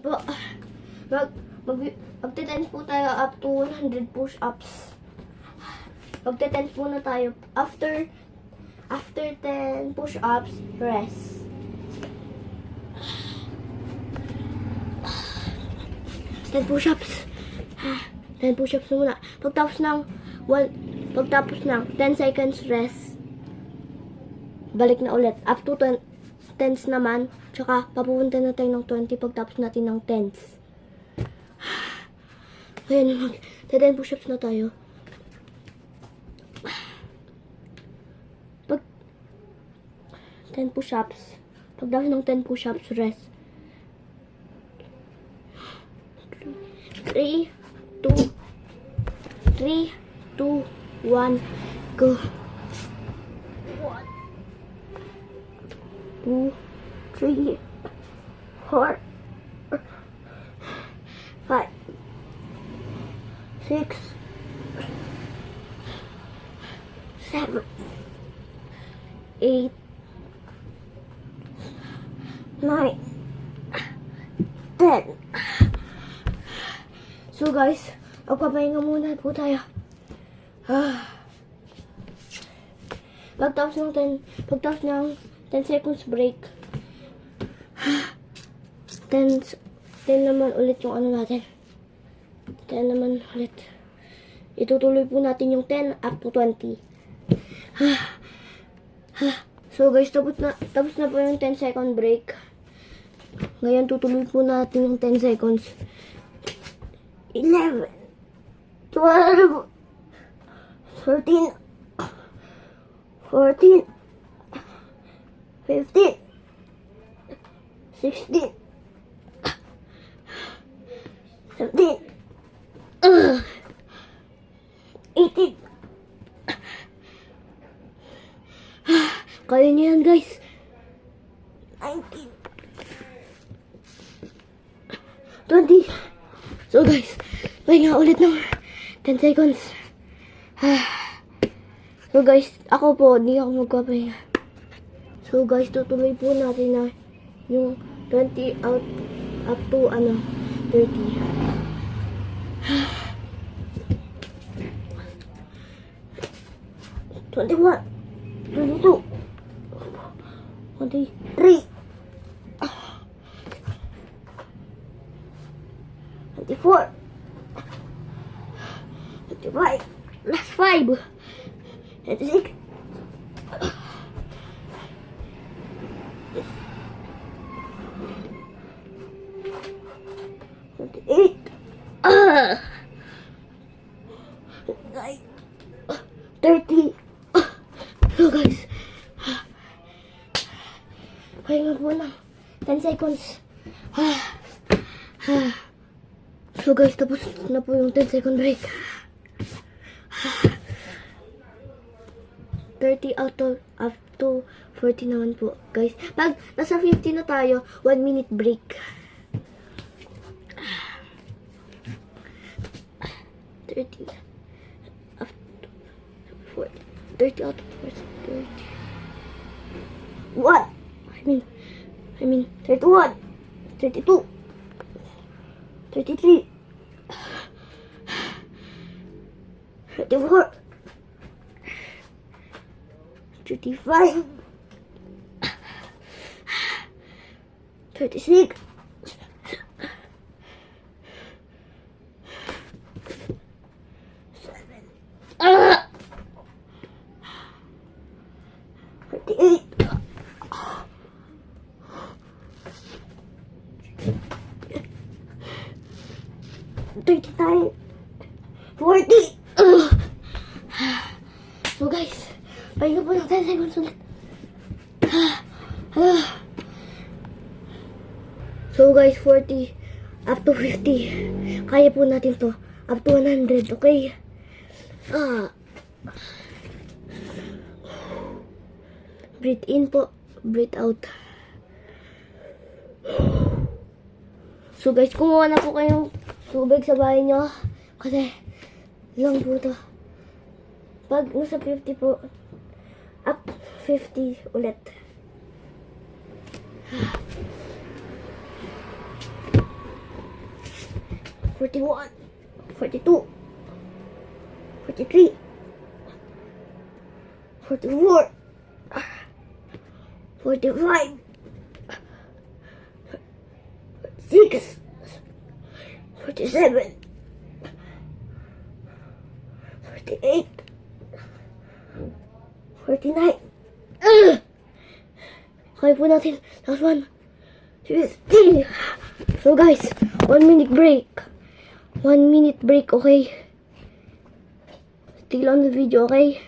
po. Magte-10 po tayo up to 100 push-ups. Magte-10 muna tayo. After 10 push-ups, rest. Ten push-ups. 10 push-ups muna. Pagtapos ng 10 seconds rest, balik na ulit. Up to 10s naman. Tsaka papupunta na tayo ng 20 pagtapos natin ng 10s. Ayan, 10 push-ups na tayo. Pag 10 push-ups, pagtapos ng 10 push-ups, rest. 3, 2, 1, go. 1, 2, 3, 4, 5, 6, 7, 8, 9, 10. So guys, magpapahinga muna po tayo. Pagtapos ng 10 seconds break, 10 naman ulit yung ano natin. 10 naman ulit. Itutuloy po natin yung 10 up to 20. So guys, tapos na po yung 10 second break. Ngayon tutuloy po natin yung 10 seconds. 11, 12, 13, 14, 15, 16, 17, 18. Kaya niyo yan, guys. 19, 20. So guys, pahinga ulit ng 10 seconds. So guys, ako po, hindi ako magpapahinga. So guys, tutuloy po natin na yung 20 out up to 30. 21, 22, 23, 24, 25, last 5, 26, 28, 30. So guys, pahinga po lang 10 seconds. So guys, tapos na po yung 10 second break. 30 out of up to 40 naman po, guys. Pag nasa 50 na tayo, 1 minute break. 30 up to 40. 30 out of 40. 31. I mean 31. 32. 33. 34. 35. 36. 38. 39. 40. So guys, pahinga po ng 10 seconds ulit. So guys, 40 up to 50. Kaya po natin to. Up to 100, okay? Breathe in po, breathe out. So guys, kumuha na po kayong tubig sa bahay nyo. Kasi, lang po to. Pag nasa 50 po, up 50 ulit. 41, 42, 43, 44, 45, 46, 47, 48, 49. Okay po natin. Last one. 50. So guys, 1 minute break. 1 minute break, okay? Still on the video, okay?